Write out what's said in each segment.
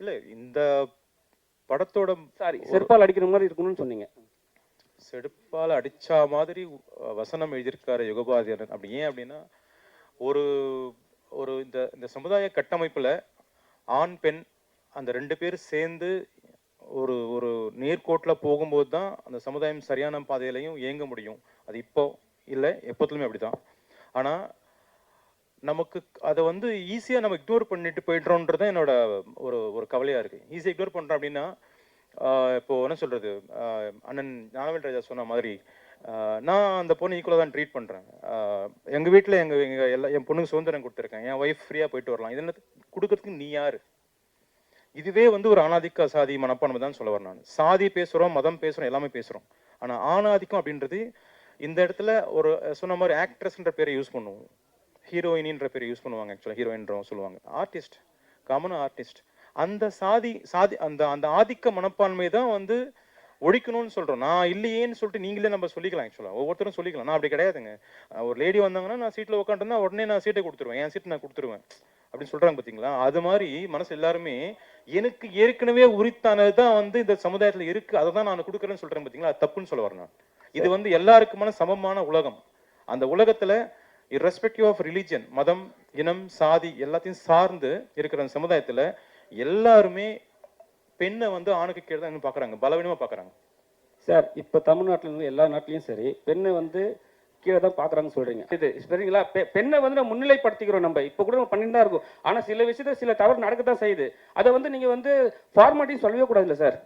இல்லை இந்த படத்தோட சாரி செருப்பால் அடிக்கிற மாதிரி இருக்கணும்னு சொன்னீங்க. செடுப்பால் அடிச்சா மாதிரி வசனம் எழுதியிருக்காரு யுகபாரதியாரன். அப்படி ஏன் அப்படின்னா ஒரு ஒரு இந்த இந்த சமுதாய கட்டமைப்புல ஆண் பெண் அந்த 2 பேர் சேர்ந்து ஒரு ஒரு நேர்கோட்டில் போகும்போது தான் அந்த சமுதாயம் சரியான பாதையிலையும் இயங்க முடியும். அது இப்போ இல்லை, எப்போதுமே அப்படிதான். ஆனால் நமக்கு அதை வந்து ஈஸியாக நம்ம இக்னோர் பண்ணிட்டு போயிடுறோன்றது என்னோட ஒரு ஒரு கவலையாக இருக்குது. ஈஸியாக இக்னோர் பண்ணுறோம் அப்படின்னா இப்போ என்ன சொல்கிறது, அண்ணன் ஞானவேல் ராஜா சொன்ன மாதிரி நான் அந்த பொண்ணு ஈக்குவலாக தான் ட்ரீட் பண்ணுறேன். எங்கள் வீட்டில் என் பொண்ணுக்கு சுதந்திரம் கொடுத்துருக்கேன், என் ஒய்ஃப் ஃப்ரீயாக போயிட்டு வரலாம். இது என்ன கொடுக்கறதுக்கு நீ யார்? இதுவே வந்து ஒரு ஆணாதிக்க சாதி மனப்பான்மை தான் சொல்ல வரேன். நான் சாதி பேசுகிறோம், மதம் பேசுகிறோம், எல்லாமே பேசுகிறோம். ஆனால் ஆணாதிக்கம் அப்படின்றது இந்த இடத்துல ஒரு சொன்ன மாதிரி ஆக்ட்ரஸ்ன்ற பேரை யூஸ் பண்ணுவோம், ஹீரோயினின்ற பேரை யூஸ் பண்ணுவாங்க. ஆக்சுவலாக ஹீரோயின்றவங்க சொல்லுவாங்க, ஆர்டிஸ்ட், காமன் ஆர்டிஸ்ட். அந்த சாதி அந்த அந்த ஆதிக்க மனப்பான்மை தான் வந்து ஒழிக்கணும்னு சொல்கிறோம். நான் இல்லையேன்னு சொல்லிட்டு நீங்களே நம்ம சொல்லிக்கலாம். ஆக்சுவலாக ஒவ்வொருத்தரும் சொல்லிக்கலாம். நான் அப்படி கிடையாதுங்க. ஒரு லேடி வந்தாங்கன்னா நான் சீட்டில் உட்காந்துருந்தா உடனே நான் சீட்டை கொடுத்துருவேன், என் சீட்டை நான் கொடுத்துருவேன் அப்படின்னு சொல்கிறாங்க பார்த்தீங்களா? அது மாதிரி மனசு எல்லாருமே எனக்கு ஏற்கனவே உரித்தானது தான் வந்து இந்த சமுதாயத்தில் இருக்குது, அதை தான் நான் கொடுக்குறேன்னு சொல்கிறேன் பார்த்தீங்களா? அது தப்புன்னு சொல்ல வரேன் நான். இது வந்து எல்லாருக்குமான சமமான உலகம். அந்த உலகத்தில் இர்ரெஸ்பெக்டிவ் ஆஃப் ரிலிஜன், மதம், இனம், சாதி எல்லாத்தையும் சார்ந்து இருக்கிற அந்த சமுதாயத்தில் எல்லாருமே பெண்ணை வந்து ஆணுக்கு கீழே தான் பார்க்குறாங்க, பலவீனமாக பார்க்குறாங்க. சார் இப்போ தமிழ்நாட்டில் இருந்து எல்லா நாட்டிலையும் சரி பெண்ணை வந்து கீழே தான் பார்க்குறாங்கன்னு சொல்கிறீங்க. இது சரிங்களா? பெண்ணை வந்து நம்ம முன்னிலைப்படுத்திக்கிறோம். நம்ம இப்போ கூட நம்ம பண்ணிட்டு தான் இருக்கும். ஆனால் சில விஷயத்தில் சில தவறு நடக்க தான் செய்யுது. அதை வந்து நீங்கள் வந்து ஃபார்மாலிட்டின்னு சொல்லவே கூடாதுல்ல சார்?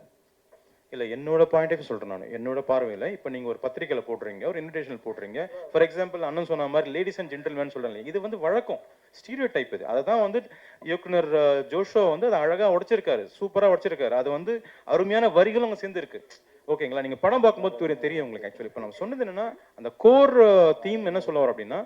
இல்லை, என்னோட பாயிண்ட் ஆஃப் சொல்கிறேன் நான், என்னோட பார்வையில். இப்போ நீங்கள் ஒரு பத்திரிகையில் போடுறீங்க, ஒரு இன்விடேஷன் போடுறீங்க. ஃபார் எக்ஸாம்பிள் அண்ணன் சொன்ன மாதிரி லேடிஸ் அண்ட் ஜென்டில்மேன் சொல்கிறாங்க. இது வந்து வழக்கம், ஸ்டீரியோ டைப். இது அதை தான் வந்து இயக்குனர் ஜோஷோ வந்து அதை அழகாக உடைச்சிருக்காரு, சூப்பராக உடைச்சிருக்காரு. அது வந்து அருமையான வரிகளும் அங்கே சேர்ந்துருக்கு. ஓகேங்களா? நீங்கள் படம் பார்க்கும்போது தெரியும் உங்களுக்கு. ஆக்சுவலி இப்போ நம்ம சொன்னது என்னன்னா, அந்த கோர் தீம் என்ன சொல்ல வரோம் அப்படின்னா,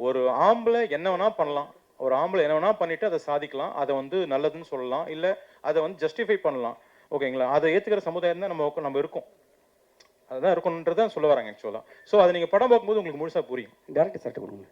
ஒரு ஆம்பளை என்ன வேணா பண்ணலாம், ஒரு ஆம்பளை என்ன வேணா பண்ணிட்டு அதை சாதிக்கலாம், அதை வந்து நல்லதுன்னு சொல்லலாம், இல்லை அதை வந்து ஜஸ்டிஃபை பண்ணலாம். ஓகேங்களா? அதை ஏற்றுக்கிற சமுதாயம் தான் நம்ம இருக்கோம், அதுதான் இருக்கணுன்றதான் சொல்ல வராங்க ஆக்சுவலாக. ஸோ அதை நீங்கள் படம் பார்க்கும்போது உங்களுக்கு முழுசாக புரியும். டேரக்டர் சார்ட்ட கொடுங்க.